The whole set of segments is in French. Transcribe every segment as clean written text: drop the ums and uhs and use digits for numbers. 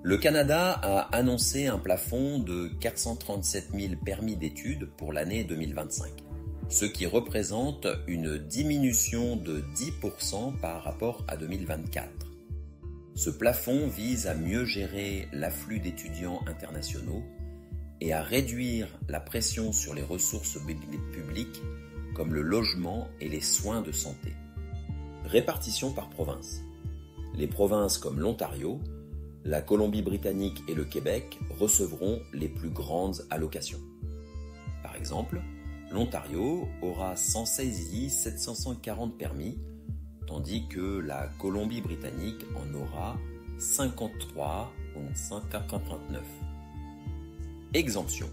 Le Canada a annoncé un plafond de 437 000 permis d'études pour l'année 2025, ce qui représente une diminution de 10% par rapport à 2024. Ce plafond vise à mieux gérer l'afflux d'étudiants internationaux et à réduire la pression sur les ressources publiques comme le logement et les soins de santé. Répartition par province. Les provinces comme l'Ontario, la Colombie-Britannique et le Québec recevront les plus grandes allocations. Par exemple, l'Ontario aura 116 740 permis, tandis que la Colombie-Britannique en aura 53 589. Exemption.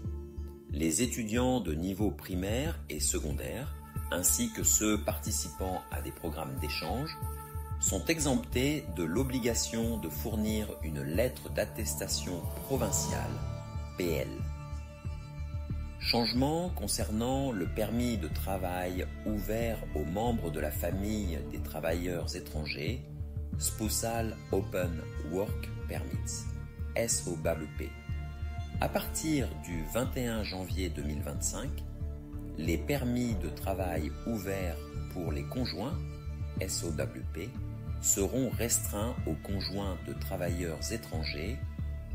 Les étudiants de niveau primaire et secondaire, ainsi que ceux participant à des programmes d'échange, sont exemptés de l'obligation de fournir une lettre d'attestation provinciale, PL. Changement concernant le permis de travail ouvert aux membres de la famille des travailleurs étrangers, Spousal Open Work Permits, SOWP. À partir du 21 janvier 2025, les permis de travail ouverts pour les conjoints, SOWP, seront restreints aux conjoints de travailleurs étrangers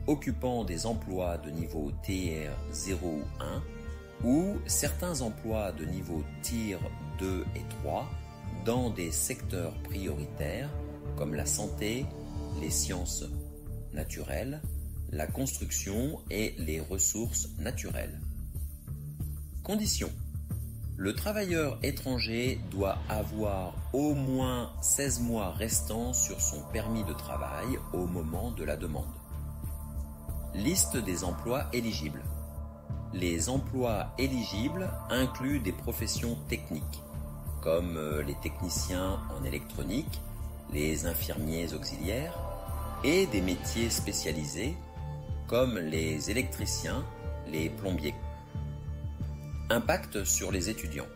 occupant des emplois de niveau Tier 0 ou 1 ou certains emplois de niveau Tier 2 et 3 dans des secteurs prioritaires comme la santé, les sciences naturelles, la construction et les ressources naturelles. Conditions. Le travailleur étranger doit avoir au moins 16 mois restants sur son permis de travail au moment de la demande. Liste des emplois éligibles. Les emplois éligibles incluent des professions techniques, comme les techniciens en électronique, les infirmiers auxiliaires, et des métiers spécialisés, comme les électriciens, les plombiers. Impact sur les étudiants.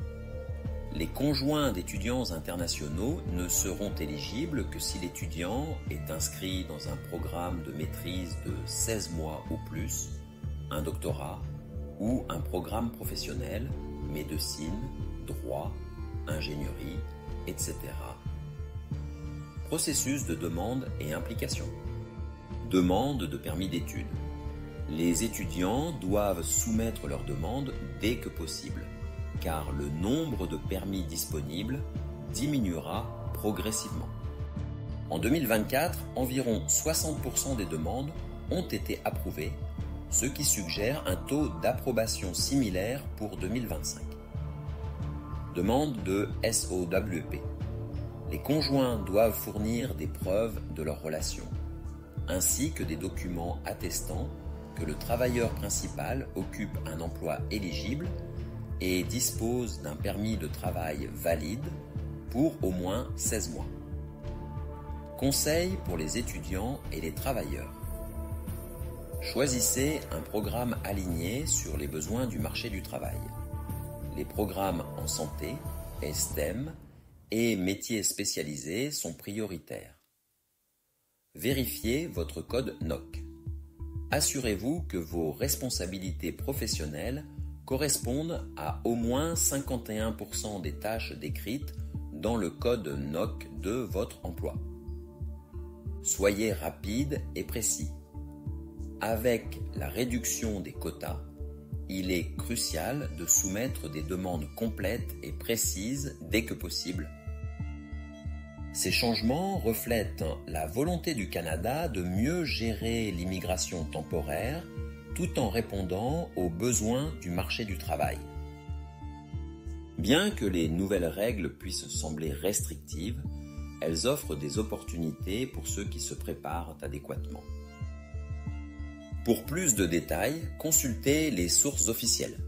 Les conjoints d'étudiants internationaux ne seront éligibles que si l'étudiant est inscrit dans un programme de maîtrise de 16 mois ou plus, un doctorat ou un programme professionnel, médecine, droit, ingénierie, etc. Processus de demande et implication. Demande de permis d'études. Les étudiants doivent soumettre leur demande dès que possible, car le nombre de permis disponibles diminuera progressivement. En 2024, environ 60% des demandes ont été approuvées, ce qui suggère un taux d'approbation similaire pour 2025. Demande de SOWP. Les conjoints doivent fournir des preuves de leur relation, ainsi que des documents attestant que le travailleur principal occupe un emploi éligible et dispose d'un permis de travail valide pour au moins 16 mois. Conseils pour les étudiants et les travailleurs. Choisissez un programme aligné sur les besoins du marché du travail. Les programmes en santé, STEM et métiers spécialisés sont prioritaires. Vérifiez votre code NOC. Assurez-vous que vos responsabilités professionnelles correspondent à au moins 51% des tâches décrites dans le code NOC de votre emploi. Soyez rapide et précis. Avec la réduction des quotas, il est crucial de soumettre des demandes complètes et précises dès que possible. Ces changements reflètent la volonté du Canada de mieux gérer l'immigration temporaire tout en répondant aux besoins du marché du travail. Bien que les nouvelles règles puissent sembler restrictives, elles offrent des opportunités pour ceux qui se préparent adéquatement. Pour plus de détails, consultez les sources officielles.